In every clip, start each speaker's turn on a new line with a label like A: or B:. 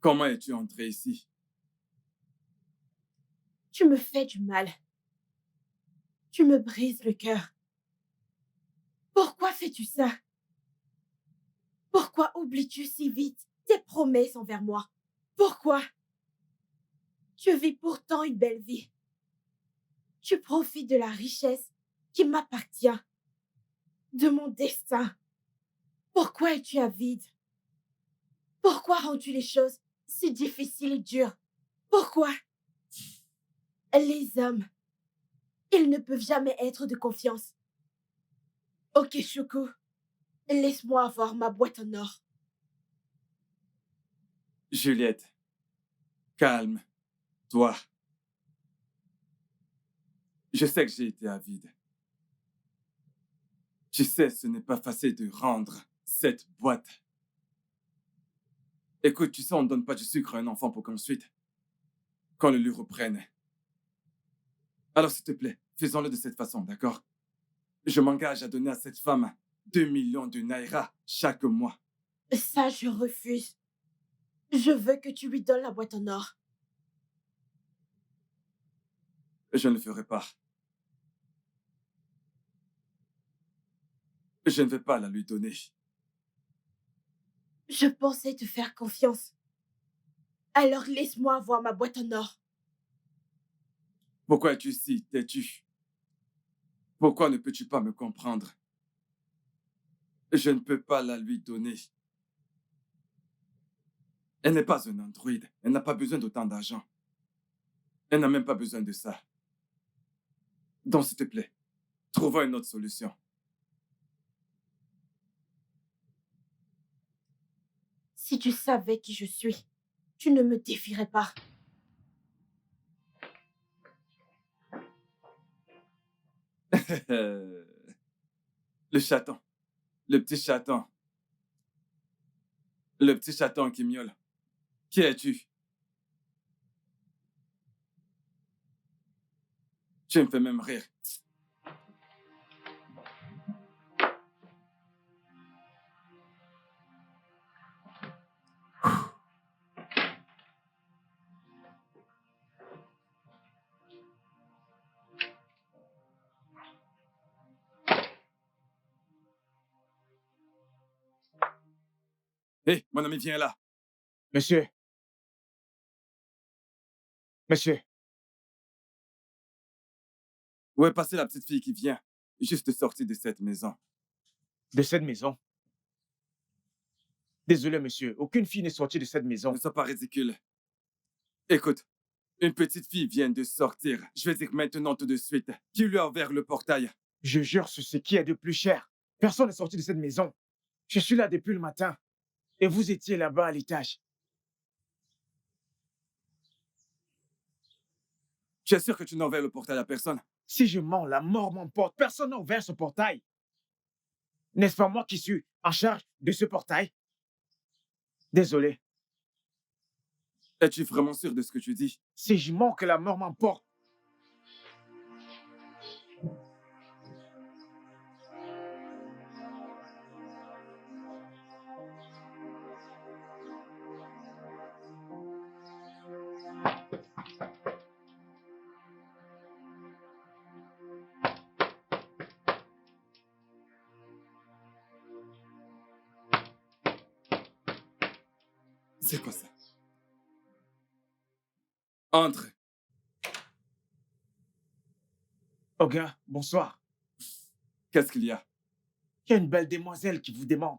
A: Comment es-tu entré ici?
B: Tu me fais du mal. Tu me brises le cœur. Pourquoi fais-tu ça? Pourquoi oublies-tu si vite tes promesses envers moi? Pourquoi? Tu vis pourtant une belle vie. Tu profites de la richesse qui m'appartient, de mon destin. Pourquoi es-tu avide? Pourquoi rends-tu les choses si difficiles et dures? Pourquoi? Les hommes, ils ne peuvent jamais être de confiance. Ok, Choco, laisse-moi avoir ma boîte en or.
A: Juliette, calme-toi. Je sais que j'ai été avide. Tu sais, ce n'est pas facile de rendre cette boîte. Écoute, tu sais, on ne donne pas du sucre à un enfant pour qu'ensuite, qu'on le lui reprenne. Alors, s'il te plaît, faisons-le de cette façon, d'accord? Je m'engage à donner à cette femme 2 millions de naira chaque mois.
B: Ça, je refuse. Je veux que tu lui donnes la boîte en or.
A: Je ne le ferai pas. Je ne vais pas la lui donner.
B: Je pensais te faire confiance. Alors laisse-moi avoir ma boîte en or.
A: Pourquoi es-tu si têtu? Pourquoi ne peux-tu pas me comprendre? Je ne peux pas la lui donner. Elle n'est pas un androïde. Elle n'a pas besoin d'autant d'argent. Elle n'a même pas besoin de ça. Donc, s'il te plaît, trouvons une autre solution.
B: Si tu savais qui je suis, tu ne me défierais pas.
A: Le chaton. Le petit chaton. Le petit chaton qui miaule. Qui es-tu? Tu me fais même rire. Hé, mon ami, viens là.
C: Monsieur. Monsieur.
A: Où est passée la petite fille qui vient juste de sortir de cette maison?
C: De cette maison? Désolé, monsieur. Aucune fille n'est sortie de cette maison.
A: Ne sois pas ridicule. Écoute, une petite fille vient de sortir. Je vais dire maintenant tout de suite. Qui lui a ouvert le portail?
C: Je jure sur ce qui est de plus cher. Personne n'est sorti de cette maison. Je suis là depuis le matin. Et vous étiez là-bas à l'étage.
A: Tu es sûr que tu n'as ouvert le portail à personne?
C: Si je mens, la mort m'emporte. Personne n'a ouvert ce portail. N'est-ce pas moi qui suis en charge de ce portail? Désolé.
A: Es-tu vraiment sûr de ce que tu dis?
C: Si je mens, que la mort m'emporte.
A: C'est quoi ça? Entre.
C: Oga, bonsoir.
A: Qu'est-ce qu'il y a?
C: Il y a une belle demoiselle qui vous demande.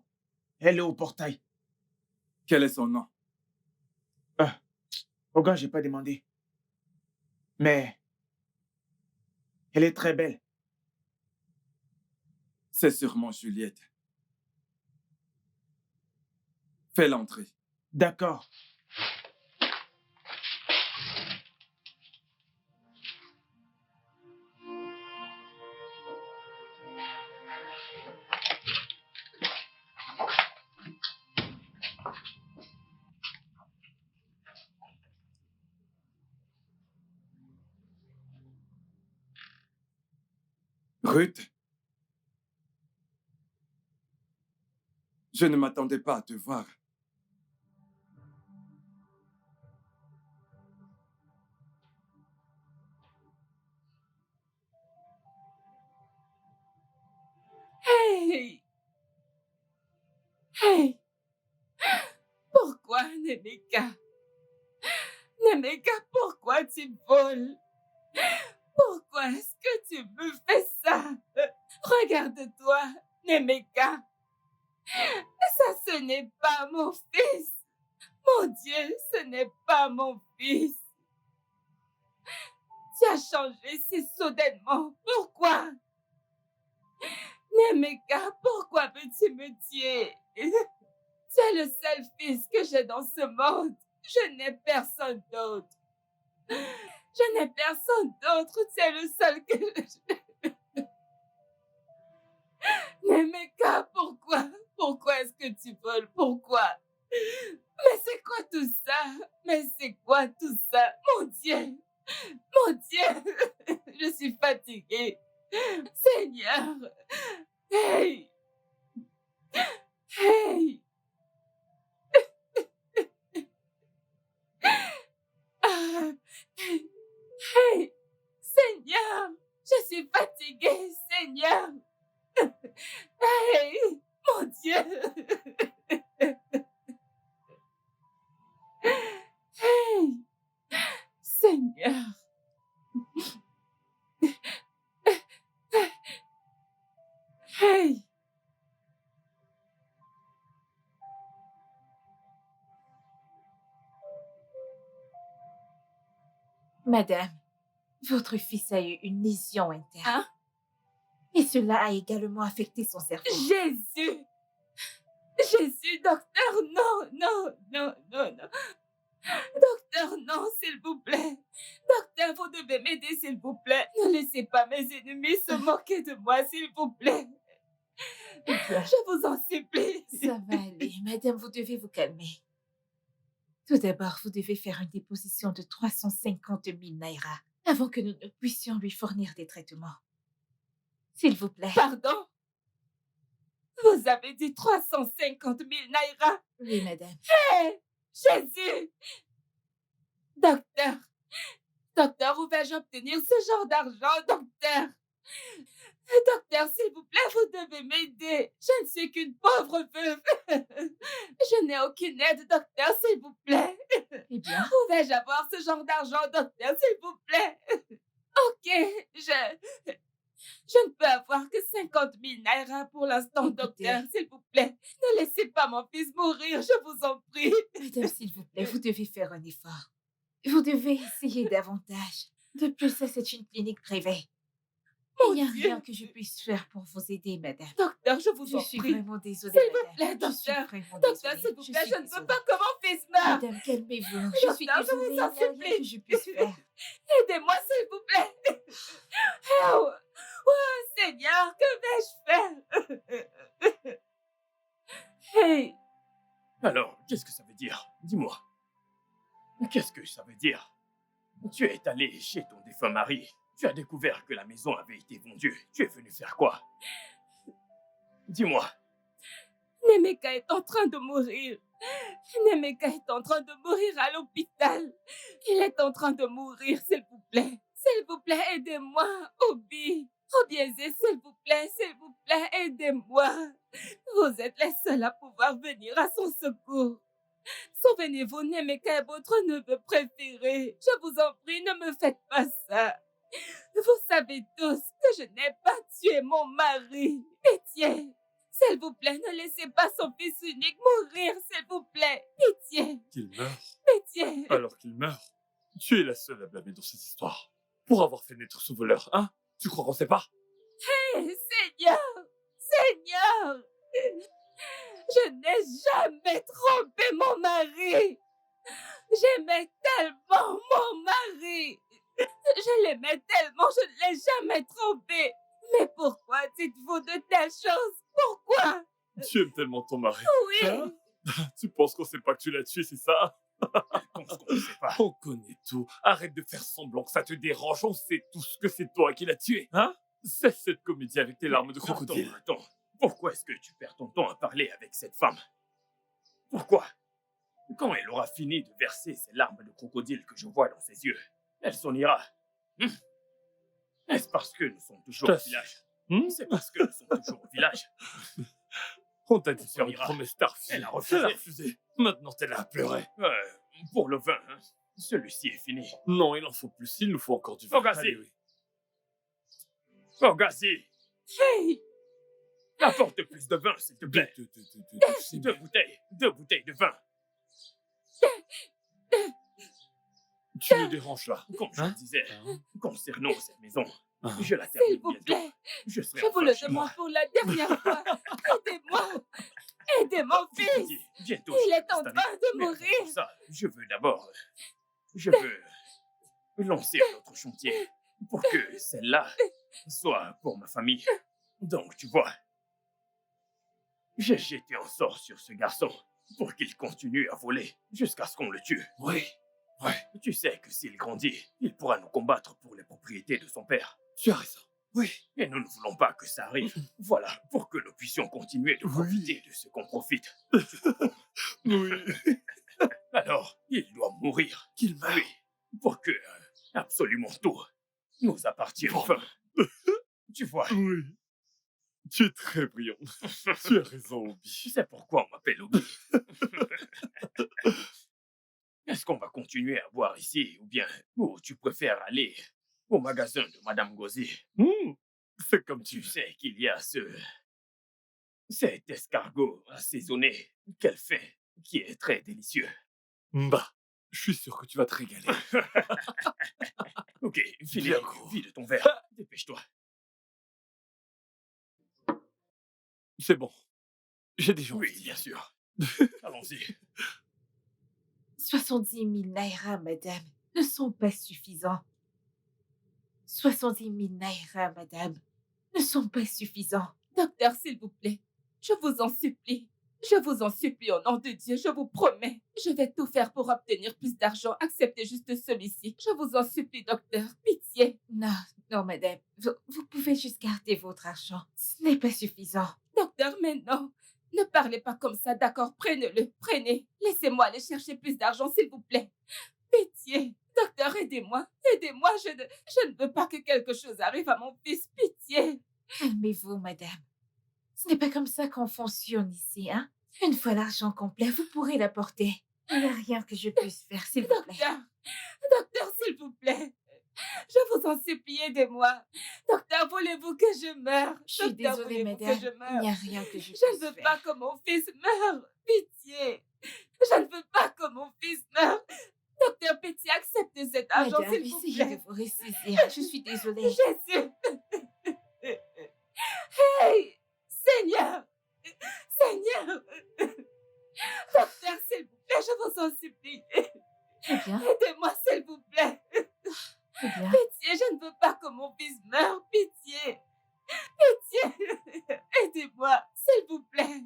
C: Elle est au portail.
A: Quel est son nom?
C: Oga, je n'ai pas demandé. Mais elle est très belle.
A: C'est sûrement Juliette. Fais-la entrer.
C: D'accord.
A: Ruth, je ne m'attendais pas à te voir.
D: Hey! Hey! Pourquoi, Nemeka? Nemeka, pourquoi tu voles? Pourquoi est-ce que tu me fais ça? Regarde-toi, Nemeka. Ça, ce n'est pas mon fils. Mon Dieu, ce n'est pas mon fils. Tu as changé si soudainement. Pourquoi? Nemeka, pourquoi veux-tu me tuer? Tu es le seul fils que j'ai dans ce monde. Je n'ai personne d'autre. Je n'ai personne d'autre. Tu es le seul que je... Nemeka, pourquoi? Pourquoi est-ce que tu voles? Pourquoi? Mais c'est quoi tout ça? Mais c'est quoi tout ça? Mon Dieu! Mon Dieu! Je suis fatiguée. Seigneur! Hey! Hey! Ah, hey! Seigneur! Je suis fatiguée, Seigneur! Hey! Mon Dieu! Hey! Seigneur! Hey!
B: Madame, votre fils a eu une lésion interne.
D: Hein?
B: Et cela a également affecté son cerveau.
D: Jésus! Jésus, docteur, non, non, non, non, non. Docteur, non, s'il vous plaît. Docteur, vous devez m'aider, s'il vous plaît. Ne laissez pas mes ennemis se moquer de moi, s'il vous plaît.
B: Eh bien,
D: Je vous en supplie.
B: ça va aller. Madame, vous devez vous calmer. Tout d'abord, vous devez faire une déposition de 350 000 naira avant que nous ne puissions lui fournir des traitements. S'il vous plaît.
D: Pardon? Vous avez dit 350 000 naira?
B: Oui, madame.
D: Hé! Jésus! Docteur! Docteur, où vais-je obtenir ce genre d'argent, docteur? Docteur, s'il vous plaît, vous devez m'aider. Je ne suis qu'une pauvre veuve. Je n'ai aucune aide, docteur, s'il vous plaît.
B: Eh bien,
D: Où vais-je avoir ce genre d'argent, docteur, s'il vous plaît? Ok, je ne peux avoir que 50 000 naira pour l'instant,
B: Écoutez.
D: docteur, s'il vous plaît. Ne laissez pas mon fils mourir, je vous en prie.
B: madame, s'il vous plaît, vous devez faire un effort. Vous devez essayer davantage. De plus, ça, c'est une clinique privée. Il n'y a
D: Dieu.
B: rien que je puisse faire pour vous aider, madame.
D: Docteur, je vous
B: Je
D: en
B: suis
D: prie.
B: vraiment désolée,
D: S'il vous
B: madame.
D: plaît,
B: Je suis
D: docteur.
B: vraiment
D: Docteur,
B: désolée.
D: s'il vous plaît,
B: suis
D: je ne veux
B: désolée.
D: pas que mon fils meure.
B: Madame, calmez-vous. Je suis
D: Docteur, je
B: désolée.
D: vous
B: Il n'y a
D: en
B: rien
D: supplie.
B: que je puisse faire.
D: Aidez-moi, s'il vous plaît. Oh, oh, Seigneur, que vais-je faire? Hey,
E: Alors, qu'est-ce que ça veut dire? Dis-moi. Qu'est-ce que ça veut dire? Tu es allé chez ton défunt mari. Tu as découvert que la maison avait été vendue. Tu es venu faire quoi? Dis-moi.
D: Nemeka est en train de mourir. Nemeka est en train de mourir à l'hôpital. Il est en train de mourir, s'il vous plaît. S'il vous plaît, aidez-moi, Obi. Obiezé, s'il vous plaît, aidez-moi. Vous êtes les seuls à pouvoir venir à son secours. Souvenez-vous, Nemeka est votre neveu préféré. Je vous en prie, ne me faites pas ça. Vous savez tous que je n'ai pas tué mon mari. Pitié. S'il vous plaît, ne laissez pas son fils unique mourir, s'il vous plaît. Pitié,
E: Qu'il meure.
D: pitié.
E: Alors qu'il meurt. Tu es la seule à blâmer dans cette histoire. Pour avoir fait naître ce voleur, hein? Tu crois qu'on sait pas?
D: Seigneur, Seigneur, je n'ai jamais trompé mon mari. J'aimais tellement mon mari. Je l'aimais tellement, je ne l'ai jamais trompé. Mais pourquoi dites-vous de telles choses? Pourquoi?
E: Tu aimes tellement ton mari.
D: Oui.
E: Hein? Tu penses qu'on sait pas que tu l'as tué, c'est ça?
C: Comment est-ce qu'on ne sait pas?
E: On connaît tout. Arrête de faire semblant que ça te dérange. On sait tous que c'est toi qui l'as tué, hein? Cesse cette comédie avec tes larmes de crocodile.
C: Attends.
E: Pourquoi est-ce que tu perds ton temps à parler avec cette femme? Pourquoi? Quand elle aura fini de verser ces larmes de crocodile que je vois dans ses yeux, elle s'en ira. Est-ce parce que nous sommes toujours au village? C'est parce que nous sommes toujours au village.
C: On t'a dit
E: Elle
C: sur
E: s'en
C: une
E: ira.
C: promesse, t'as refusé.
E: Elle a refusé.
C: Elle a refusé. Maintenant, t'es là à pleurer.
E: Pour le vin, hein, celui-ci est fini.
C: Non, il en faut plus. Il nous faut encore du vin.
E: Fogazi.
C: Allez, oui.
E: Fogazi,
D: Hey!
E: apporte plus de vin, s'il te plaît. Deux bouteilles de vin.
C: Tu me déranges là.
E: Comme je
C: Hein?
E: le disais,
C: Hein?
E: concernant cette maison,
C: Ah.
E: je la
D: S'il
E: termine
D: vous
E: bientôt.
D: plaît,
E: Je serai
D: je vous
E: enfin
D: le
E: chez
D: demande
E: moi.
D: pour la dernière fois. Aidez-moi! Aidez mon
E: Je te
D: fils!
E: dis, bientôt,
D: Il
E: je
D: est en
E: serai
D: train de
E: Mais
D: mourir.
E: pour ça, je veux d'abord... Je veux lancer un autre chantier pour que celle-là soit pour ma famille. Donc, tu vois, j'ai jeté un sort sur ce garçon pour qu'il continue à voler jusqu'à ce qu'on le tue.
C: Oui. Ouais.
E: Tu sais que s'il grandit, il pourra nous combattre pour les propriétés de son père.
C: Tu as raison. Oui.
E: Et nous ne voulons pas que ça arrive. Voilà, pour que nous puissions continuer de profiter de ce qu'on profite.
C: Oui.
E: Alors, il doit mourir.
C: Qu'il meure.
E: Oui, pour que absolument tout nous appartienne.
C: Bon.
E: Enfin, tu vois,
C: Oui. Tu es très brillant. Tu as raison, Obi.
E: c'est pourquoi on m'appelle Obi. Est-ce qu'on va continuer à boire ici ou tu préfères aller au magasin de Madame Gauzy?
C: C'est comme tu
E: Tu
C: veux.
E: sais qu'il y a cet escargot assaisonné qu'elle fait qui est très délicieux.
C: Bah, je suis sûr que tu vas te régaler.
E: Ok, finis,
C: Bien gros.
E: vide ton verre. Dépêche-toi.
C: C'est bon. J'ai déjà
E: Oui,
C: envie.
E: bien sûr. Allons-y.
B: 70 000 naira, madame, ne sont pas suffisants. 70 000 naira, madame, ne sont pas suffisants.
D: Docteur, s'il vous plaît, je vous en supplie. Je vous en supplie au nom de Dieu, je vous promets. Je vais tout faire pour obtenir plus d'argent. Acceptez juste celui-ci. Je vous en supplie, docteur. Pitié.
B: Non, non, madame, vous pouvez juste garder votre argent. Ce n'est pas suffisant.
D: Docteur, mais non. Ne parlez pas comme ça, d'accord? Prenez-le, prenez. Laissez-moi aller chercher plus d'argent, s'il vous plaît. Pitié. Docteur, aidez-moi. Aidez-moi. Je ne veux pas que quelque chose arrive à mon fils. Pitié.
B: Calmez-vous, madame. Ce n'est pas comme ça qu'on fonctionne ici, hein? Une fois l'argent complet, vous pourrez l'apporter. Il n'y a rien que je puisse faire, s'il vous plaît.
D: Docteur, s'il vous plaît. Je vous en supplie, aidez-moi. Docteur, voulez-vous que je meure?
B: Je suis
D: Docteur,
B: désolée,
D: voulez-vous
B: madame.
D: que je
B: Il
D: meure?
B: n'y a rien que je
D: Je
B: puisse
D: ne veux
B: faire.
D: pas que mon fils meure. Pitié. Je ne veux pas que mon fils meure. Docteur, pitié, acceptez cet argent,
B: Madame,
D: s'il vous
B: essayez
D: plaît.
B: de vous ressaisir. Je suis désolée.
D: Jésus. Hey, Seigneur. Seigneur. Docteur, s'il vous plaît, je vous en supplie.
B: Très bien,
D: Aidez-moi, s'il vous plaît.
B: très bien.
D: Pitié, je ne veux pas que mon fils meure. Pitié. Pitié. Aidez-moi, s'il vous plaît.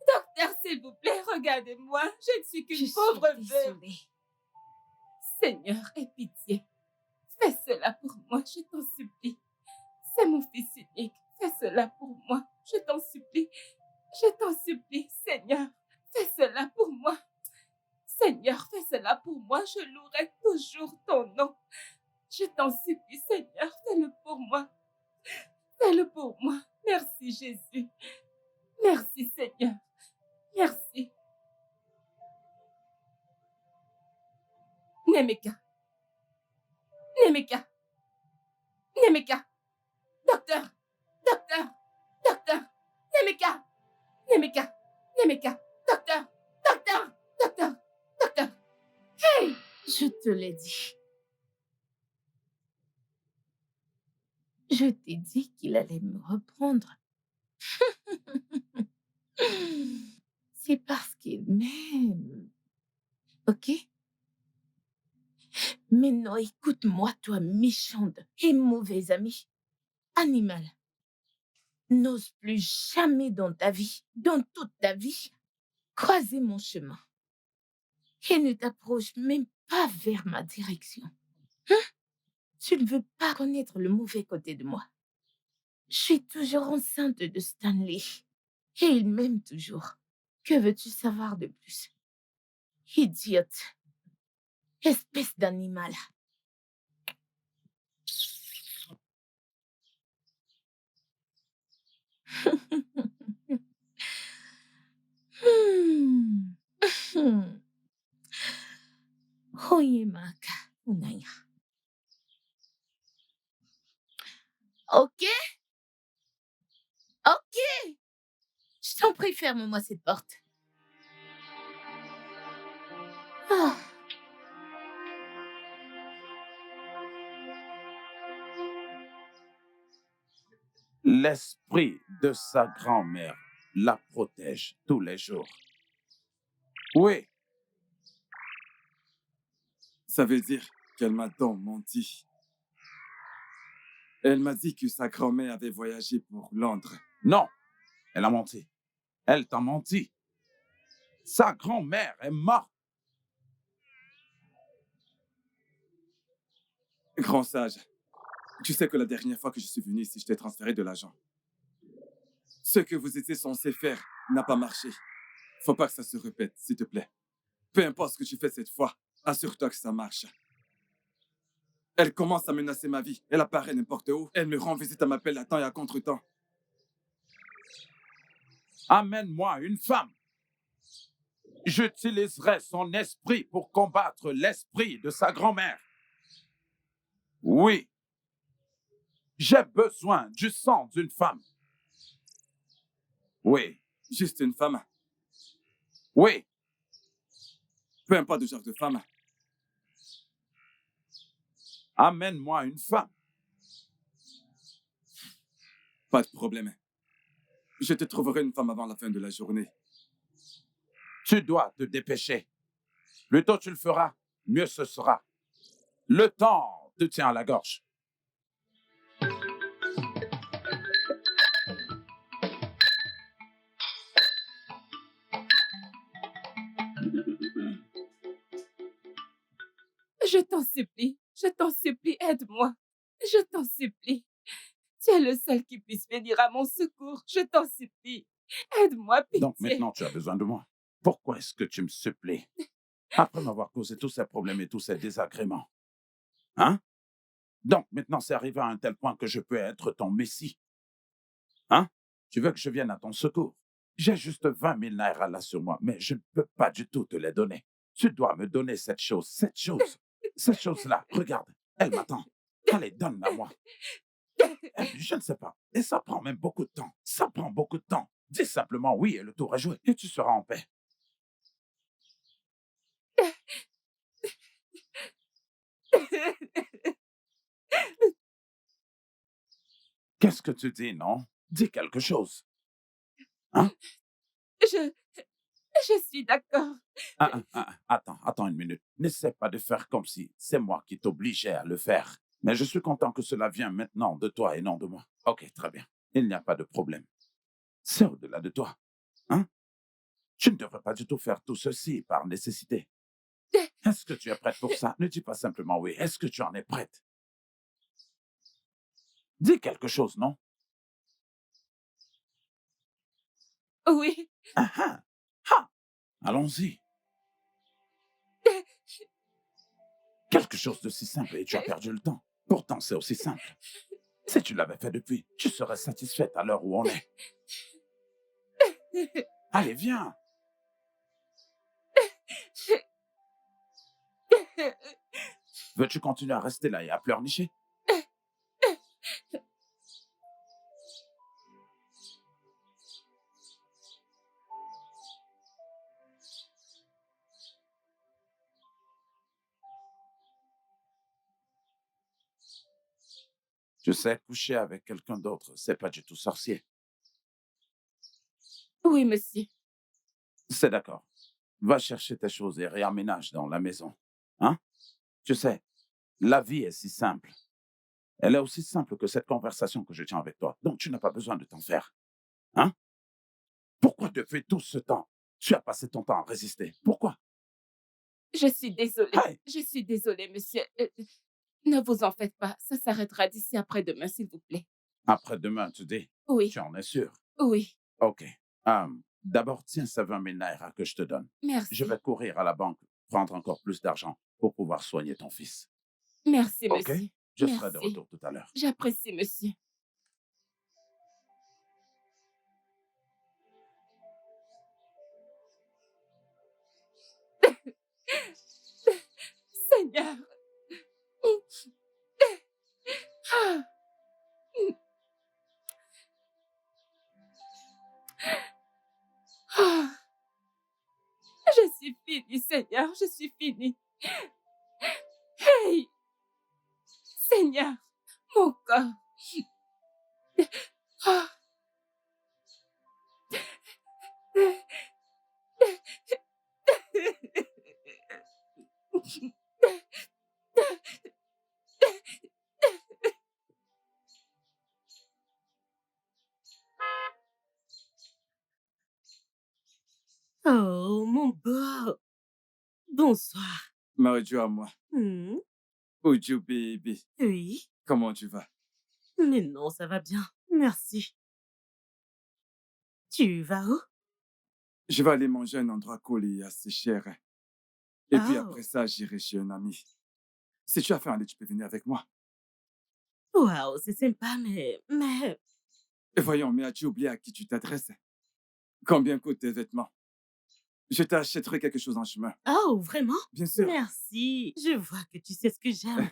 D: Docteur, s'il vous plaît, regardez-moi. Je ne suis
B: Je
D: qu'une
B: suis
D: pauvre veuve.
B: désolée.
D: Seigneur, aie pitié. Fais cela pour moi, je t'en supplie. C'est mon fils unique. Fais cela pour moi, je t'en supplie. Je t'en supplie, Seigneur. Fais cela pour moi. Seigneur, fais cela pour moi. Je louerai toujours ton nom. Je t'en supplie, Seigneur. Fais-le pour moi. Fais-le pour moi. Merci, Jésus. Merci, Seigneur. Merci. Nemeka. Nemeka. Nemeka. Docteur. Docteur. Docteur. Nemeka. Nemeka. Nemeka. Docteur. Docteur. Docteur. Docteur. Hey!
B: Je te l'ai dit. Je t'ai dit qu'il allait me reprendre. C'est parce qu'il m'aime. Ok? Maintenant, écoute-moi, toi, méchante et mauvais ami. Animal. N'ose plus jamais dans ta vie, dans toute ta vie, croiser mon chemin. Et ne t'approche même pas vers ma direction. Hein? Tu ne veux pas connaître le mauvais côté de moi.
D: Je suis toujours enceinte de Stanley. Et il m'aime toujours. Que veux-tu savoir de plus? Idiote. Espèce d'animal. Hmm. Hmm. Oyemaka, Unaya. Ok, ok. Je t'en prie, ferme-moi cette porte. Ah.
F: L'esprit de sa grand-mère la protège tous les jours. Oui,
A: Ça veut dire qu'elle m'a donc menti. Elle m'a dit que sa grand-mère avait voyagé pour Londres.
F: non, elle a menti. Elle t'a menti. Sa grand-mère est morte.
A: Grand sage, tu sais que la dernière fois que je suis venu ici, je t'ai transféré de l'argent. Ce que vous étiez censé faire n'a pas marché. Faut pas que ça se répète, s'il te plaît. Peu importe ce que tu fais cette fois, assure-toi que ça marche. Elle commence à menacer ma vie. Elle apparaît n'importe où. Elle me rend visite à m'appel à temps et à contre-temps.
F: Amène-moi une femme. J'utiliserai son esprit pour combattre l'esprit de sa grand-mère. Oui, j'ai besoin du sang d'une femme. Oui,
A: Juste une femme.
F: oui,
A: Peu importe le genre de femme.
F: amène-moi une femme.
A: Pas de problème. Je te trouverai une femme avant la fin de la journée.
F: Tu dois te dépêcher. Plus tôt tu le feras, mieux ce sera. Le temps te tient à la gorge.
D: Je t'en supplie, aide-moi. Je t'en supplie. Tu es le seul qui puisse venir à mon secours. Je t'en supplie. Aide-moi, pitié.
F: Donc maintenant tu as besoin de moi. Pourquoi est-ce que tu me supplies? Après m'avoir causé tous ces problèmes et tous ces désagréments. Hein? Donc maintenant c'est arrivé à un tel point que je peux être ton messie. Hein? Tu veux que je vienne à ton secours? J'ai juste 20 000 naira là sur moi, mais je ne peux pas du tout te les donner. Tu dois me donner cette chose-là. Regarde, elle m'attend. Allez, donne-la moi. Je ne sais pas. Et ça prend même beaucoup de temps. Ça prend beaucoup de temps. Dis simplement oui et le tour est joué et tu seras en paix. Qu'est-ce que tu dis, non? Dis quelque chose. Hein?
D: Je suis d'accord.
F: Attends une minute. N'essaie pas de faire comme si c'est moi qui t'obligeais à le faire. Mais je suis content que cela vienne maintenant de toi et non de moi. Ok, très bien. Il n'y a pas de problème. C'est au-delà de toi. Hein? Tu ne devrais pas du tout faire tout ceci par nécessité. Est-ce que tu es prête pour ça? Ne dis pas simplement oui. Est-ce que tu en es prête? Dis quelque chose, non?
D: Oui.
F: Allons-y. Quelque chose de si simple et tu as perdu le temps. Pourtant, c'est aussi simple. Si tu l'avais fait depuis, tu serais satisfaite à l'heure où on est. Allez, viens. Veux-tu continuer à rester là et à pleurnicher? Tu sais, coucher avec quelqu'un d'autre, c'est pas du tout sorcier.
D: Oui, monsieur.
F: C'est d'accord. Va chercher tes choses et réaménage dans la maison. Hein? Tu sais, la vie est si simple. Elle est aussi simple que cette conversation que je tiens avec toi. Donc, tu n'as pas besoin de t'en faire. Hein? Pourquoi depuis tout ce temps, tu as passé ton temps à résister? Pourquoi?
D: Je suis désolée.
F: Hey!
D: Je suis désolée, monsieur. Ne vous en faites pas. Ça s'arrêtera d'ici après-demain, s'il vous plaît.
F: Après-demain, tu dis?
D: Oui,
F: Tu en es sûr?
D: oui.
F: OK. D'abord, tiens ces 20 000 naira que je te donne. Je
D: Merci.
F: vais courir à la banque, prendre encore plus d'argent pour pouvoir soigner ton fils.
D: Merci,
F: OK?
D: monsieur.
F: Je serai de
D: Merci.
F: retour tout à l'heure.
D: J'apprécie, monsieur. Seigneur. Ah. Ah. Je suis finie, Seigneur, je suis finie. Hey, Seigneur, mon corps. Ah.
G: Oh, mon beau. Bonsoir.
A: Marie-Jo à moi.
G: Hmm,
A: Ojo baby.
G: oui,
A: Comment tu vas?
G: mais non, ça va bien. Merci. Tu vas où?
A: Je vais aller manger à un endroit collé assez cher. Et puis
G: Oh,
A: après ça, j'irai chez un ami. Si tu as fait un lit, tu peux venir avec moi.
G: waouh, c'est sympa, mais...
A: Et voyons, mais as-tu oublié à qui tu t'adresses? Combien coûtent tes vêtements? Je t'achèterai quelque chose en chemin.
G: Oh, vraiment?
A: Bien sûr.
G: Merci. Je vois que tu sais ce que j'aime.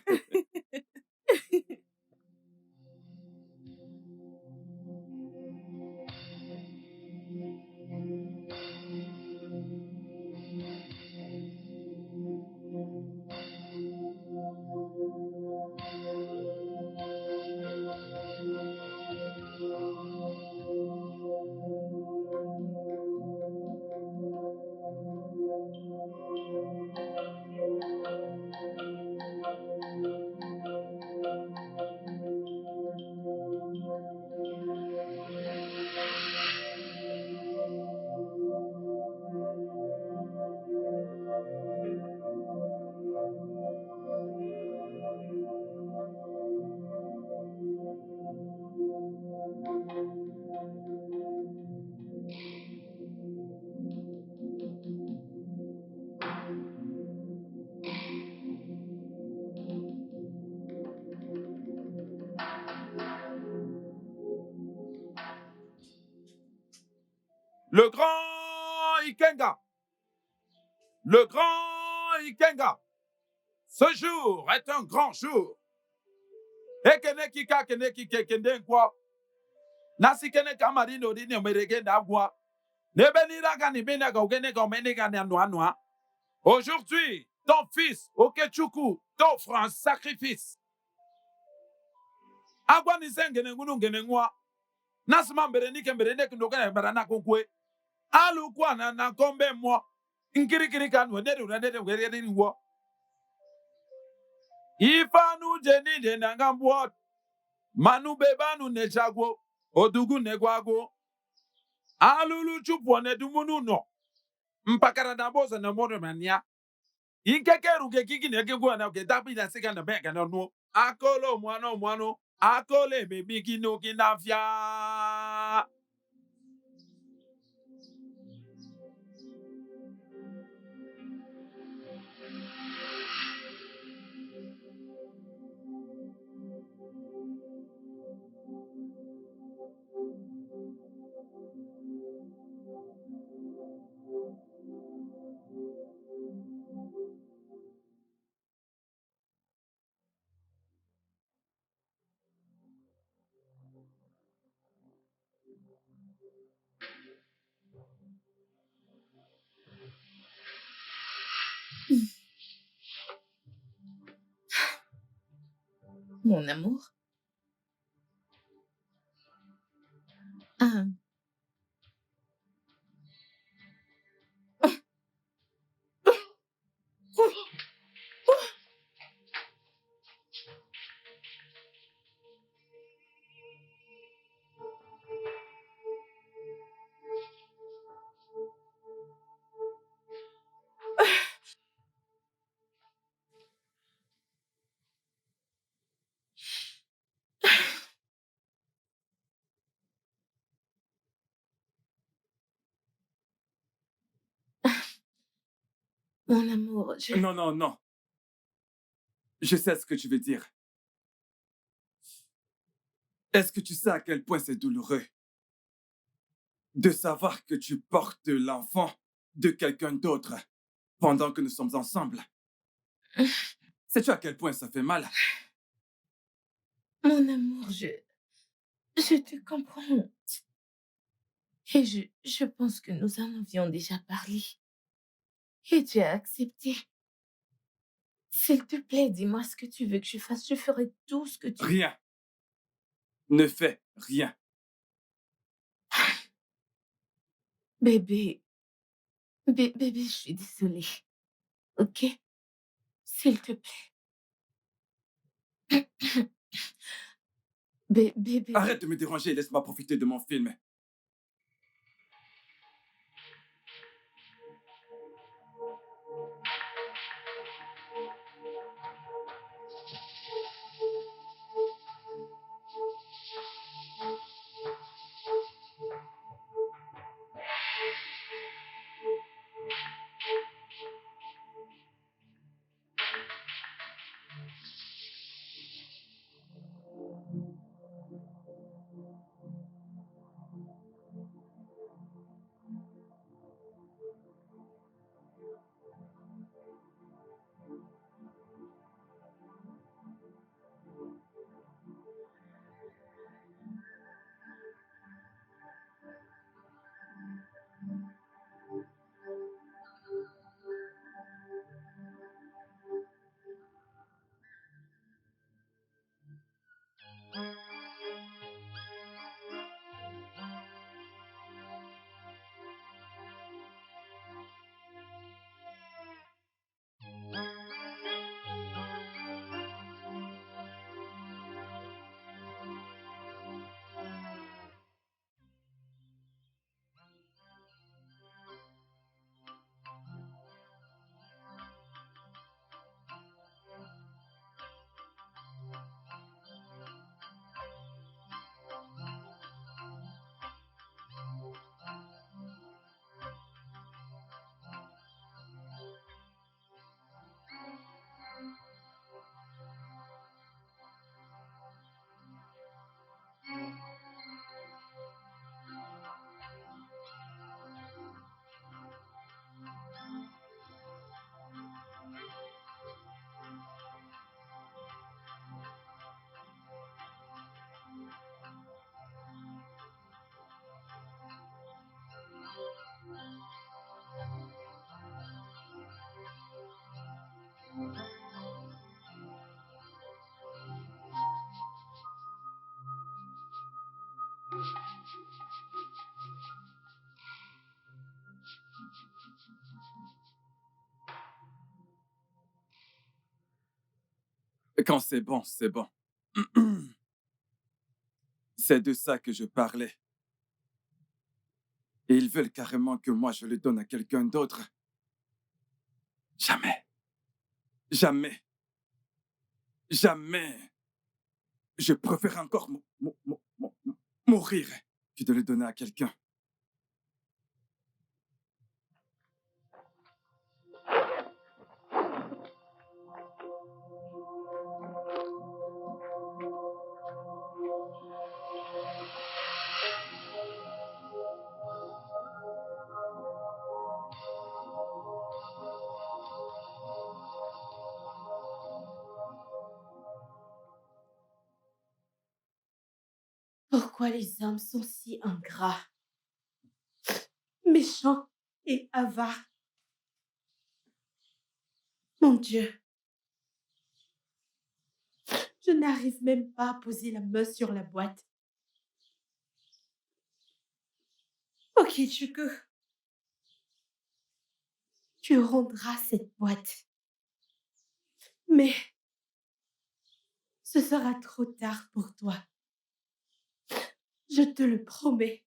F: Le grand Ikenga! Le grand Ikenga! Ce jour est un grand jour. Ekene kika kene kike kende nkwa. Nasi kene kamari no dini omerege d'agua. Nebe ni raga ni bene ga ogene ga omene ga na noa noa. Aujourd'hui, ton fils, Okechukwu, t'offre un sacrifice. Agwa ni sengene ngunu ngene ngwa. Nasima mbere ni kembere ne kindoga na mbara na kokwe. Alu kwa na kombe mo. Nkirikiri ka no ne ru ne de were ni wo. Ifanu jeni de nanga mbo. Manu bebanu ne chagwo. Odugu ne gwago. Alulu chupu ne dumunu no. Mpakara na boza na mono mania. Inkekeru ke kiki ne ke gwa na ke tapi na sika na beka na no. Akolo mwano. Akole baby kino kinafia.
B: Mon amour. Ah.
D: Mon amour,
A: Non, non, non. Je sais ce que tu veux dire. Est-ce que tu sais à quel point c'est douloureux de savoir que tu portes l'enfant de quelqu'un d'autre pendant que nous sommes ensemble? Sais-tu à quel point ça fait mal?
D: Mon amour, je te comprends. Et je pense que nous en avions déjà parlé. Et tu as accepté. S'il te plaît, dis-moi ce que tu veux que je fasse. Je ferai tout ce que tu veux.
A: Rien. Ne fais rien.
D: Bébé, bébé, je suis désolée. Ok? S'il te plaît. Bébé.
A: Arrête de me déranger et laisse-moi profiter de mon film. Quand c'est bon, c'est bon. C'est de ça que je parlais. Et ils veulent carrément que moi je le donne à quelqu'un d'autre. Jamais. Jamais. Jamais. Je préfère encore mourir que de le donner à quelqu'un.
B: Pourquoi les hommes sont si ingrats, méchants et avares? Mon Dieu, je n'arrive même pas à poser la main sur la boîte. Ok, Chuku, tu rendras cette boîte. Mais ce sera trop tard pour toi. Je te le promets.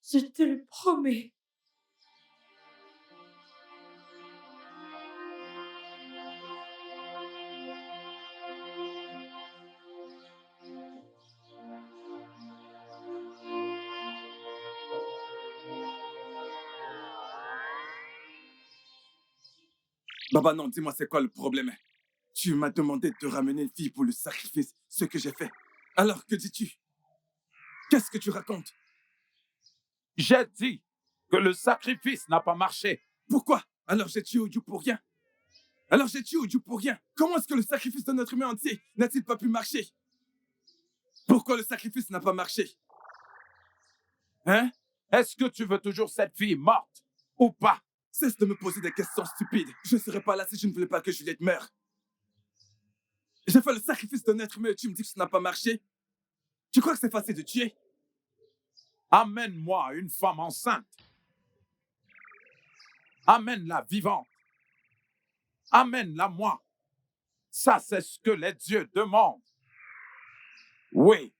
B: Je te le promets.
A: Baba, non, dis-moi, c'est quoi le problème? Tu m'as demandé de ramener une fille pour le sacrifice, ce que j'ai fait. Alors, que dis-tu? Qu'est-ce que tu racontes?
F: J'ai dit que le sacrifice n'a pas marché.
A: Pourquoi? Alors j'ai tué Oju pour rien? Alors j'ai tué Oju pour rien? Comment est-ce que le sacrifice de notre humain entier n'a-t-il pas pu marcher? Pourquoi le sacrifice n'a pas marché? Hein?
F: Est-ce que tu veux toujours cette fille morte ou pas?
A: Cesse de me poser des questions stupides. Je ne serais pas là si je ne voulais pas que Juliette meure. J'ai fait le sacrifice d'un être humain et tu me dis que ça n'a pas marché? Tu crois que c'est facile de tuer?
F: Amène-moi une femme enceinte. Amène-la vivante. Amène-la moi. Ça, c'est ce que les dieux demandent. Oui.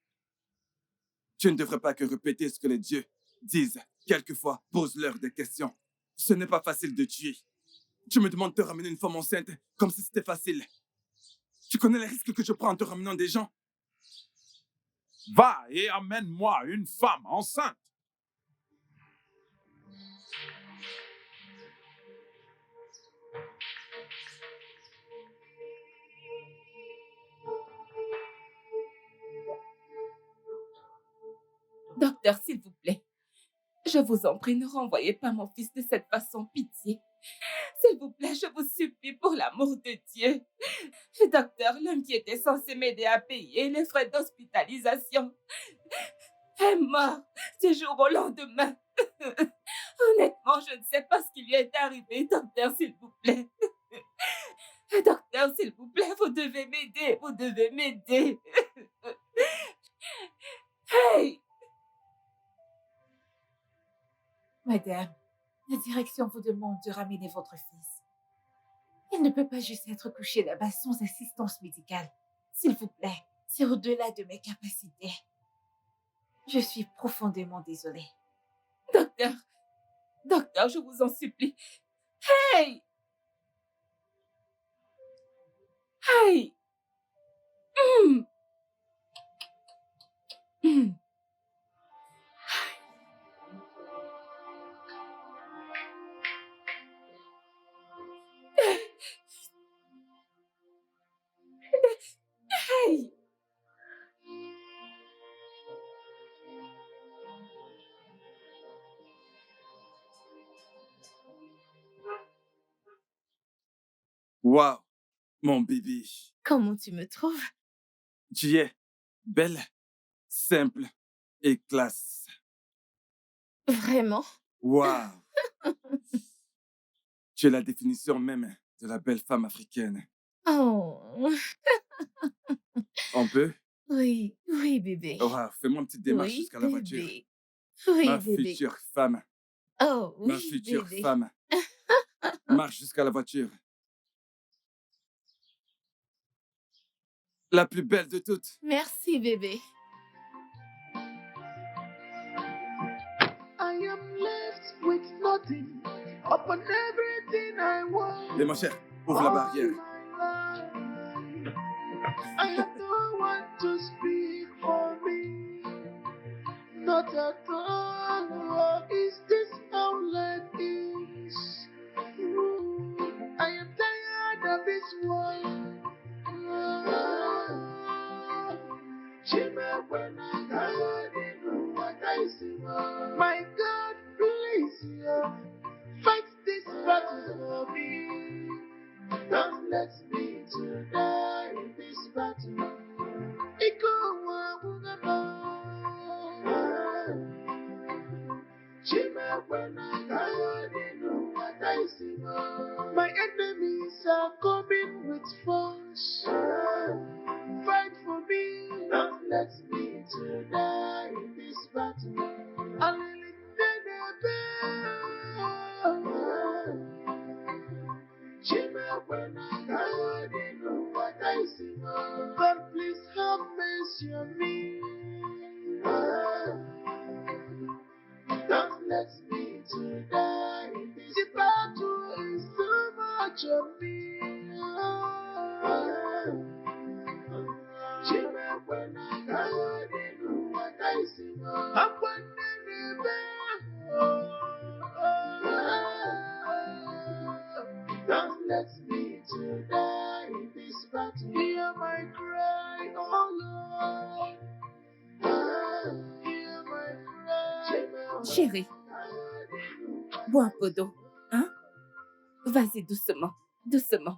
A: Tu ne devrais pas que répéter ce que les dieux disent. Quelquefois, pose-leur des questions. Ce n'est pas facile de tuer. Tu me demandes de te ramener une femme enceinte comme si c'était facile. Tu connais les risques que je prends en te ramenant des gens?
F: Va et amène-moi une femme enceinte.
D: Docteur, s'il vous plaît. Je vous en prie, ne renvoyez pas mon fils de cette façon, pitié. S'il vous plaît, je vous supplie pour l'amour de Dieu. Le docteur, l'homme qui était censé m'aider à payer les frais d'hospitalisation, est mort du jour au lendemain. Honnêtement, je ne sais pas ce qui lui est arrivé, docteur, s'il vous plaît. Docteur, s'il vous plaît, vous devez m'aider, vous devez m'aider. Hey!
B: Madame, la direction vous demande de ramener votre fils. Il ne peut pas juste être couché là-bas sans assistance médicale. S'il vous plaît, c'est au-delà de mes capacités. Je suis profondément désolée.
D: Docteur, docteur, je vous en supplie. Hey! Hey! Mm. Mm. Hey!
A: Waouh, mon bébé.
B: Comment tu me trouves?
A: Tu es belle, simple et classe.
B: Vraiment?
A: Waouh. Tu es la définition même de la belle femme africaine.
B: Oh,
A: On peut?
B: oui, oui, bébé.
A: Waouh, fais-moi une petite démarche
B: Oui,
A: jusqu'à la voiture.
B: bébé. Oui,
A: Ma
B: bébé.
A: future femme.
B: Oh,
A: Ma
B: oui,
A: future
B: bébé.
A: femme. Marche jusqu'à la voiture. La plus belle de toutes.
B: Merci, bébé.
H: I am left with nothing upon everything I want.
A: Et mon cher, ouvre la barrière.
H: I have no one to speak for me. Not at all. Is this how life is? I am tired of this world. Chima, when I got in what I see, my God, please, fight this battle for me. Don't let me to die in this battle. Chima, when I got in what I see, my enemies are coming with force. Fight for me. Don't let me to die in this battle. Chima, when I got in what I see, God, please have mercy on me. Don't let me to die in this battle. Is too much of me. Chima, when I got in what I see, I'm one don't let me
D: Chérie, bois un peu d'eau, hein? Vas-y, doucement, doucement.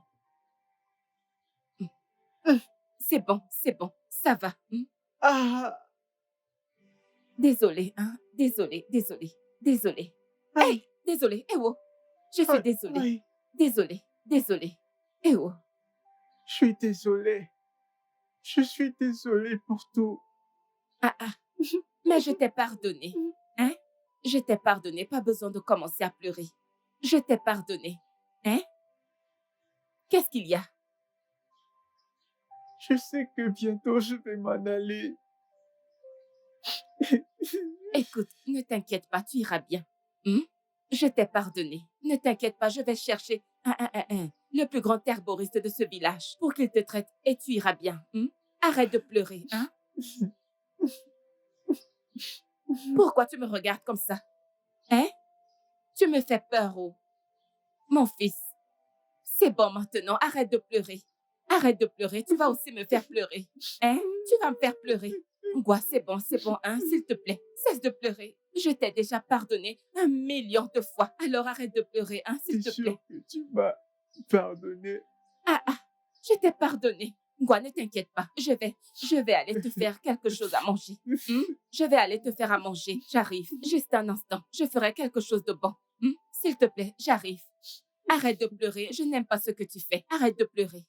D: C'est bon, ça va.
C: Ah,
D: Désolée, hein? Désolée.
C: aïe,
D: Hey, désolée, eh oh, je suis
C: aïe,
D: désolée,
C: aïe.
D: désolée. Eh oh,
C: Je suis désolé. Je suis désolé pour tout.
D: ah, mais je t'ai pardonné, hein? Je t'ai pardonné, pas besoin de commencer à pleurer. Je t'ai pardonné, hein? Qu'est-ce qu'il y a?
C: Je sais que bientôt je vais m'en aller.
D: Écoute, ne t'inquiète pas, tu iras bien. Je t'ai pardonné. Ne t'inquiète pas, je vais chercher le plus grand herboriste de ce village pour qu'il te traite et tu iras bien. Arrête de pleurer, hein? Pourquoi tu me regardes comme ça? Hein? Tu me fais peur, oh. Mon fils, c'est bon maintenant, arrête de pleurer. Arrête de pleurer, tu vas aussi me faire pleurer. Hein? Tu vas me faire pleurer. Ngwa, c'est bon, hein, s'il te plaît. Cesse de pleurer. Je t'ai déjà pardonné 1 million de fois. Alors arrête de pleurer, hein, s'il
C: T'es
D: te plaît.
C: sûr que tu m'as pardonné?
D: Je t'ai pardonné. Ngwa, ne t'inquiète pas. Je vais aller te faire quelque chose à manger. Je vais aller te faire à manger. J'arrive. Juste un instant. Je ferai quelque chose de bon. S'il te plaît, j'arrive. Arrête de pleurer. Je n'aime pas ce que tu fais. Arrête de pleurer.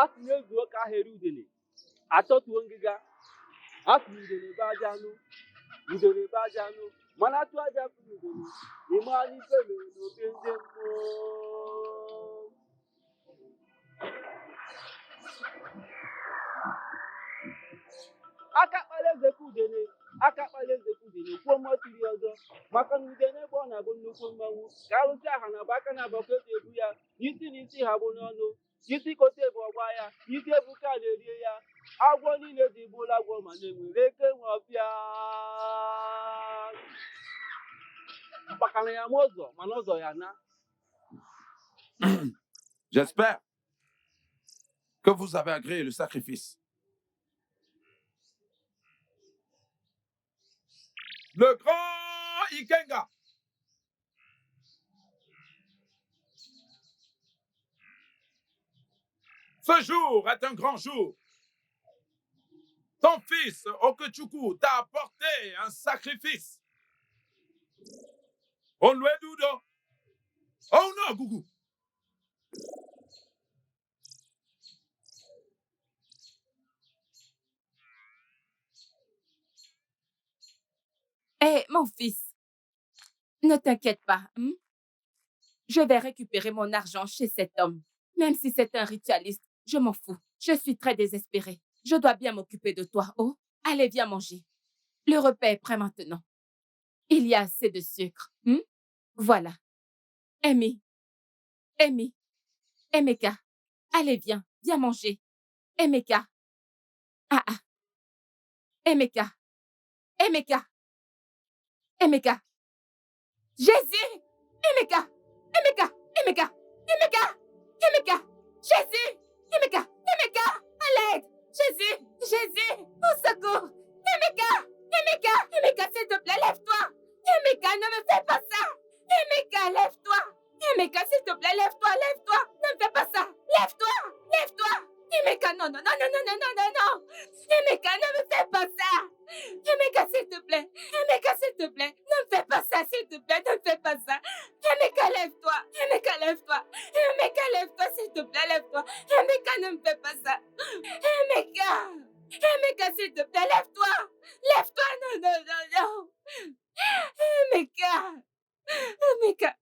I: Asụnyezuo ka ahịrị udene atọtuo ngịga asụrụ udene be aja anụ udene be aja anụ mana atụ aja fụrụ udene ịmara ife mere n'obe ndị mmụọ aka kpara eze ka udene kwuo mmọtiri ọzọ maka na udene ebe ọ na-abụ nnukwu mmanwụ ka arụsị aha na bụ aka na abụ ka eji ebu ya n'isi ha bụ n'ọnụ isi kote bụ ọgba ya isi ebuka na-erie ya agwọ niile dị bụla agwọ ma na-enwere eke nwe ọbịa mkpakara ya ma ụzọ mana ụzọ ya na.
F: J'espère que vous avez agréé le sacrifice. Le grand Ikenga. Ce jour est un grand jour. Ton fils, Okechukwu, t'a apporté un sacrifice. Onwedudo. Oh non, Gougou.
D: Hé, mon fils, ne t'inquiète pas. Je vais récupérer mon argent chez cet homme. Même si c'est un ritualiste, je m'en fous. Je suis très désespérée. Je dois bien m'occuper de toi. Oh, allez, viens manger. Le repas est prêt maintenant. Il y a assez de sucre. Voilà. Emeka. Allez, viens manger. Emeka. Emeka. Jésus! Emeka! Jésus! Emeka! À l'aide! Jésus! Au secours! Emeka, s'il te plaît, lève-toi! Emeka, ne me fais pas ça! Emeka, lève-toi! Emeka, s'il te plaît, lève-toi! Ne me fais pas ça! Lève-toi! Emeka, non! Emeka, ne me fais pas ça! Emeka, s'il te plaît! Ne me fais pas ça, s'il te plaît! Ne me fais pas ça! Emeka, lève-toi! S'il te plaît, lève-toi! Emeka, ne me fais pas ça! Emeka, s'il te plaît, lève-toi! Non! Emeka!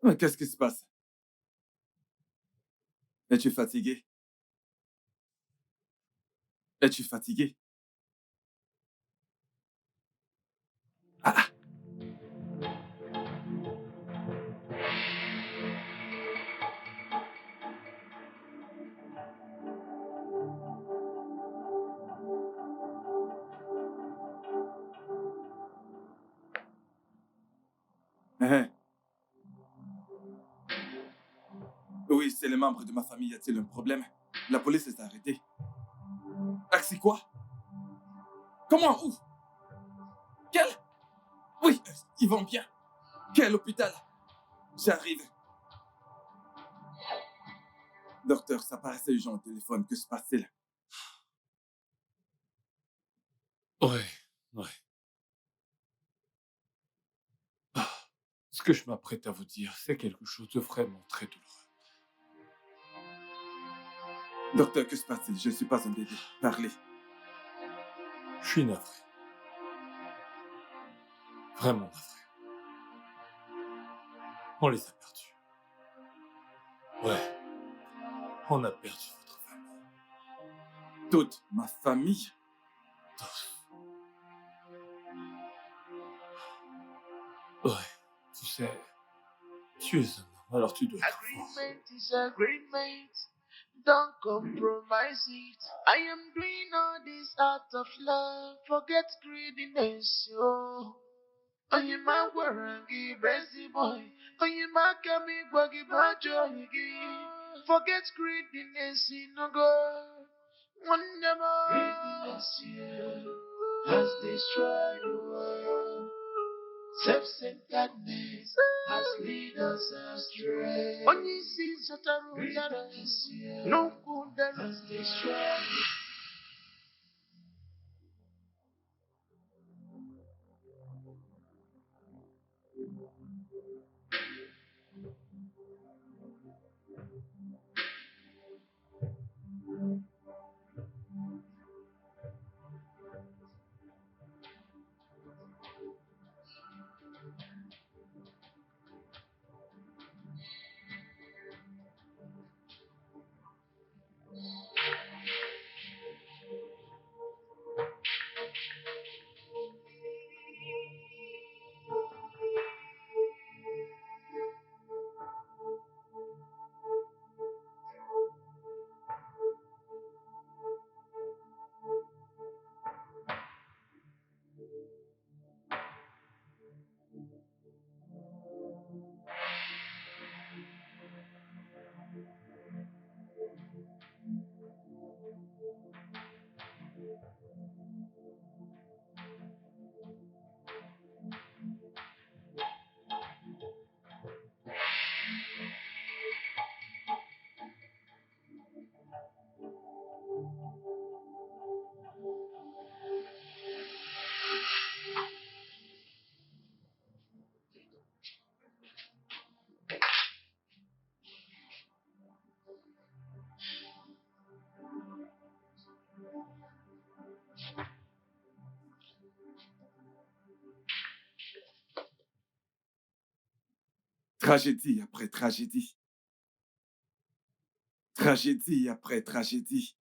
A: Mais qu'est-ce qui se passe? Es-tu fatigué? Es-tu fatigué? Ah, ah. Hein? Oui, c'est les membres de ma famille. Y a-t-il un problème? La police les a arrêtés. Ah, c'est quoi? Comment? Où? Quel? Oui, ils vont bien. Quel hôpital? J'arrive. Docteur, ça paraissait urgent au téléphone. Que se passe-t-il?
E: Ouais, ouais. Ah, ce que je m'apprête à vous dire, c'est quelque chose de vraiment très douloureux.
A: Docteur, que se passe-t-il? Je ne suis pas un bébé. Parlez.
E: Je suis navré. Vraiment navré. On les a perdus. Ouais, on a perdu votre famille.
A: Toute ma famille?
E: Tous. Ouais, tu sais, tu es un homme, alors tu dois être fort.
H: Agreement is agreement. Don't compromise it. I am doing all this out of love. Forget greediness, yo. Onye ma gwara gị bezi boy. Onye ma aka m ịgwa gị bụ ajọ oyi gị. Forget greediness, no go. Nwanne m. Greediness, yeah, has destroyed the world. Self-centeredness has led us astray. Onye isi zụtara ụdara n'okwu ụdara has destroyed.
A: Tragédie après tragédie. Tragédie après tragédie.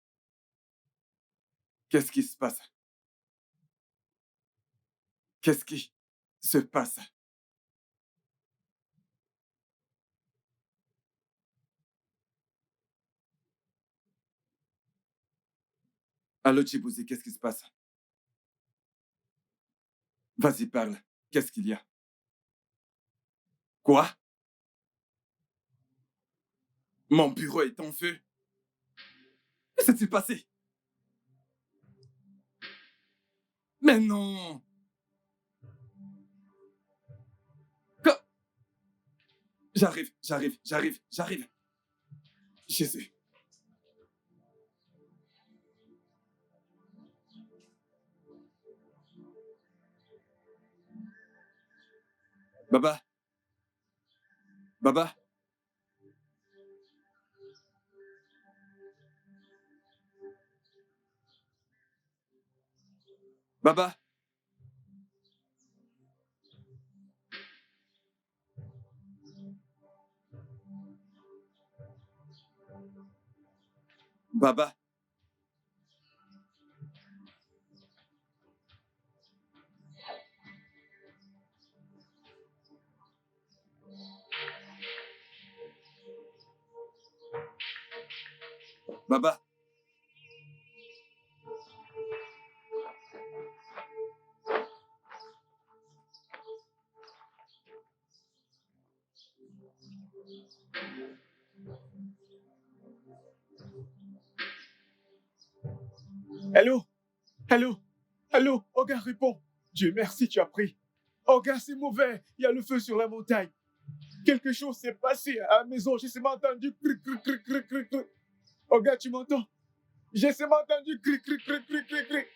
A: Qu'est-ce qui se passe? Qu'est-ce qui se passe? Allô, Chibuzi, qu'est-ce qui se passe? Vas-y, parle. Qu'est-ce qu'il y a? Quoi? Mon bureau est en feu. Que s'est-il passé? Mais non! Quoi? J'arrive. Jésus. Baba? Baba? Baba? Baba, Baba,
C: Allô? Allô? Allô? Oga, réponds. Dieu merci, tu as pris. Oga, c'est mauvais. Il y a le feu sur la montagne. Quelque chose s'est passé à la maison. J'ai seulement entendu cric, cric, cric, cric, cric, cric. Oga, tu m'entends? J'ai seulement entendu cric, cric, cric, cric, cric, cric.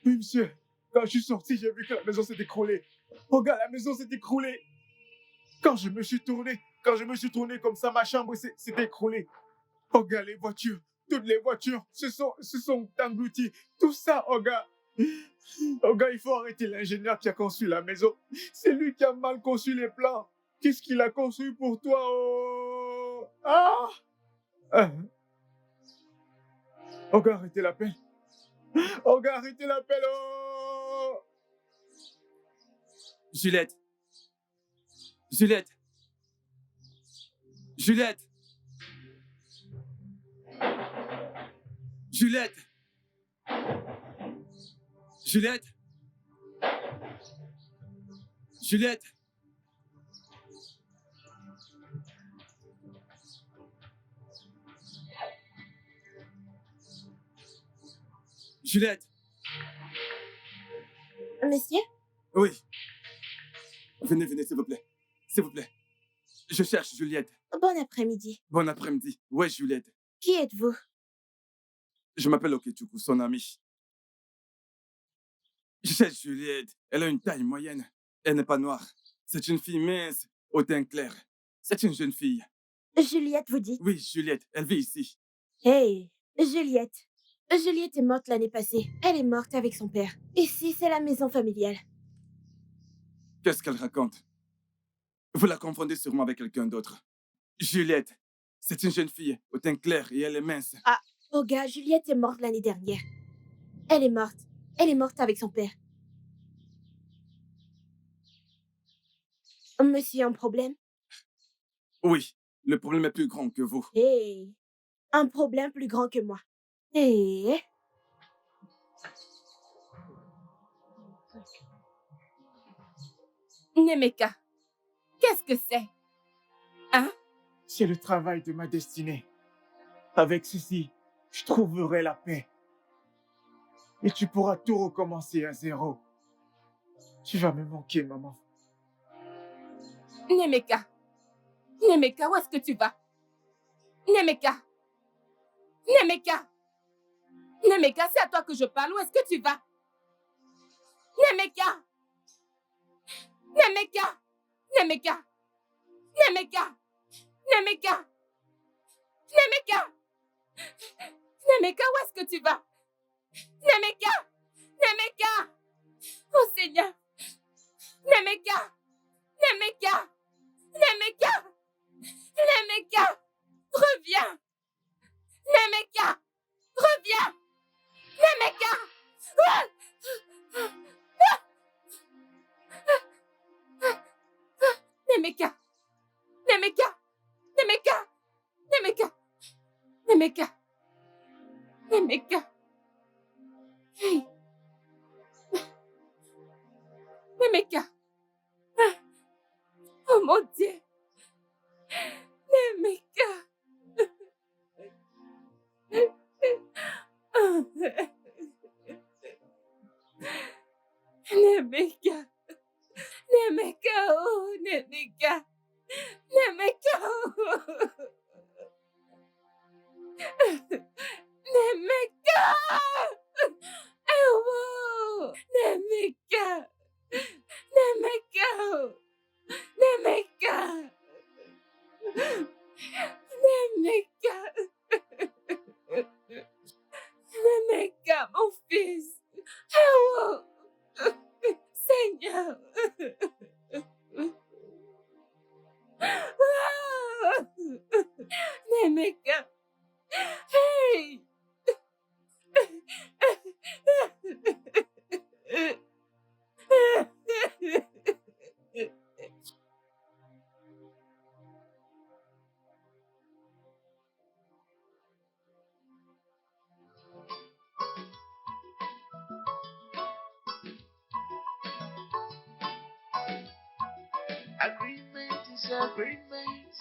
C: Oui, monsieur. Quand je suis sorti, j'ai vu que la maison s'est écroulée. Oga, la maison s'est écroulée. Quand je me suis tourné comme ça, ma chambre s'est écroulée. Oga, les voitures, toutes les voitures se sont englouties. Tout ça, Oga. Oga, il faut arrêter l'ingénieur qui a conçu la maison. C'est lui qui a mal conçu les plans. Qu'est-ce qu'il a conçu pour toi? Oh! Ah! Ah. Oga, arrêtez l'appel. Oga, arrêtez l'appel. Oh!
A: Juliette. Juliette. Juliette. Juliette. Juliette. Juliette. Juliette.
B: Monsieur?
A: Oui. Venez, venez, s'il vous plaît. S'il vous plaît. Je cherche Juliette.
B: Bon après-midi.
A: Bon après-midi. Ouais, Juliette.
B: Qui êtes-vous?
A: Je m'appelle Okechukwu, son ami. Je cherche Juliette. Elle a une taille moyenne. Elle n'est pas noire. C'est une fille mince, au teint clair. C'est une jeune fille.
B: Juliette, vous dites?
A: Oui, Juliette. Elle vit ici.
B: Hey, Juliette. Juliette est morte l'année passée. Elle est morte avec son père. Ici, c'est la maison familiale.
A: Qu'est-ce qu'elle raconte? Vous la confondez sûrement avec quelqu'un d'autre. Juliette, c'est une jeune fille, au teint clair et elle est mince.
B: Ah, Oga, Juliette est morte l'année dernière. Elle est morte. Elle est morte avec son père. Monsieur a un problème?
A: Oui, le problème est plus grand que vous.
B: Hey, un problème plus grand que moi. Hey.
D: Nemeka, qu'est-ce que c'est? Hein?
C: C'est le travail de ma destinée. Avec ceci, je trouverai la paix. Et tu pourras tout recommencer à zéro. Tu vas me manquer, maman.
D: Nemeka. Nemeka, où est-ce que tu vas? Nemeka. Nemeka. Nemeka, c'est à toi que je parle. Où est-ce que tu vas? Nemeka. Nemeka. Nemeka. Nemeka. Nemeka. Nemeka. Nemeka, où est-ce que tu vas? Nemeka. Nemeka. Oh Seigneur. Nemeka. Nemeka. Nemeka. Nemeka. Reviens. Nemeka. Reviens. Nemeka. Nemeka. Nemeka. Nemeka. Nemeka. Nemeka. Nemeka. Hey. Nemeka. Oh mon Dieu. Nemeka. Nemeka. Nemeka. Oh, Nemeka. Nemeka. Nemeka. Oh, Nemeka. Nemeka. Nemeka. Nemeka. Nemeka, mon fils. Oh, Seigneur. Nemeka. Hey,
H: Agreement is agreement.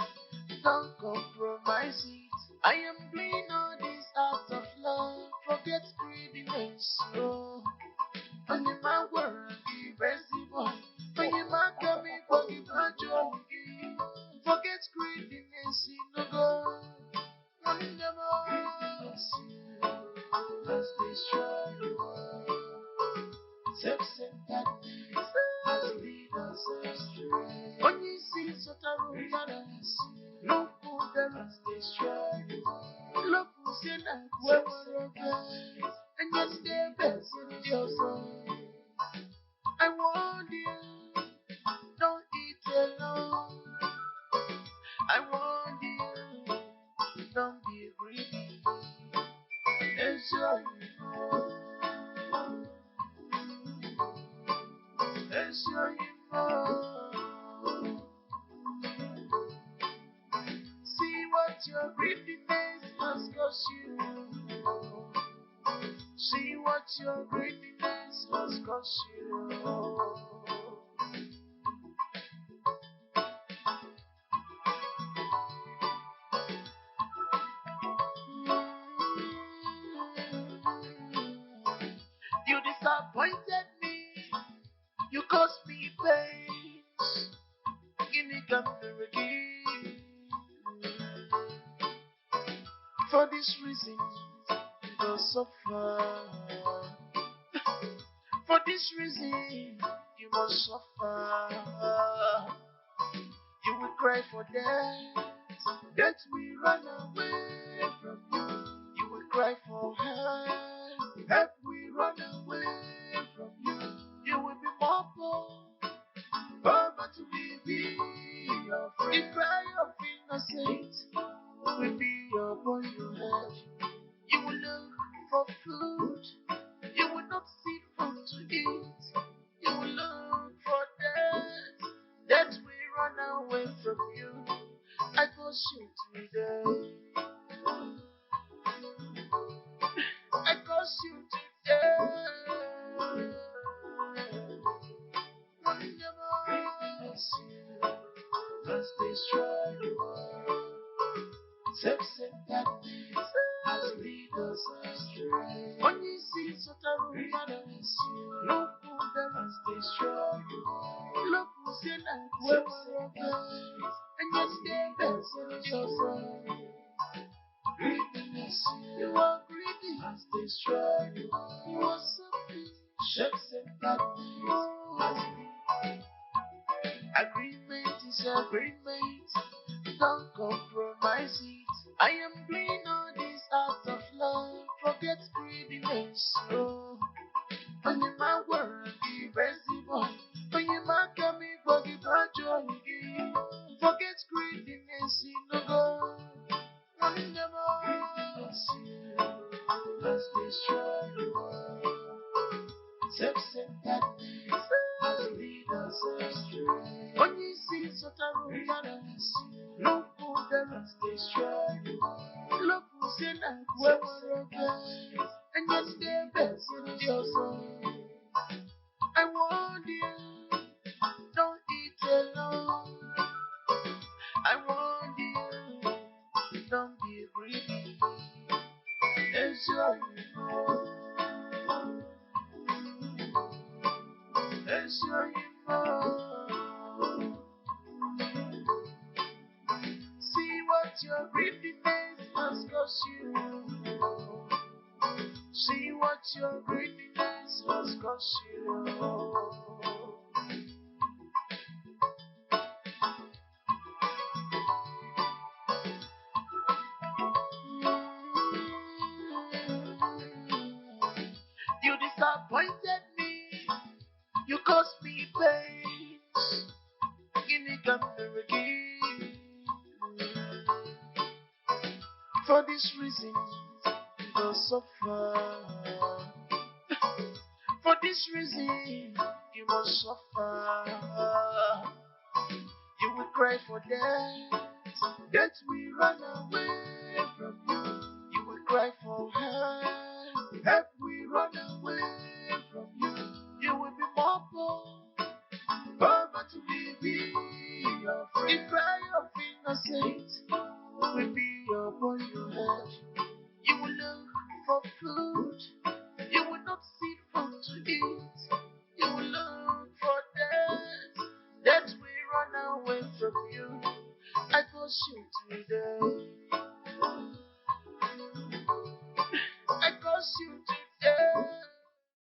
H: Don't compromise it. I am doing all this out of love. Forget greediness. Oh, only my word, the best one. When you mark me for the virtual, forget greediness. No go. One never must destroy the world. Self-centeredness has lead us astray. When you see Sotaro Yaras, no food that must destroy the world. Love will say like whoever guys, and just stay best in your soul. I warn you, don't eat alone. I warn you, don't be greedy. Enjoy more. Enjoy more. See what your greediness has cost you. See what your greediness has cost you. You disappointed me. You caused me pain. Give me again. For this reason, you will suffer. For this reason, you must suffer. You will cry for death. Death will run away from you. You will cry for help. Help will run away from you. You will be more poor. But we be your friend. The cry of innocent will be upon your head. You will look for food. You will not see food to eat. You will look for death. Death will run away from you. I cause you to death. I cause you to death. One never see you. Must destroy the world. Self-centeredness has lead us astray. When you see Sotaro Yaras, no food that must destroy the world. Look who's in like whoever guys, and just stay best in your soul. Greediness, you are greedy, must destroy the world. You are something, self-centeredness has lead. Agreement is agreement. Don't compromise it. I am doing all this out of love. Forget greediness. Oh, only my word, the best one. When you mark me for the virtual, forget greediness. No go. One never must destroy the world. Self-centeredness has lead us astray. When you see Sotaro Yaras, no food that must destroy the world. Love will say like whoever guys, and just stay best in your soul. I warn you, don't eat alone. I warn you, don't be greedy. Enjoy more. Enjoy more. See what your greediness has cost you. See what your greediness has cost you. You disappointed me. You caused me pain. Give me again. For this reason, you will suffer. For this reason, you must suffer. You will cry for death. Death will run away from you. You will cry for help. Help will run away from you. You will be more poor. But we be The cry of innocence will be upon your head. You will look for food. You will not see food to eat. You will look for death. Death will run away from you. I push you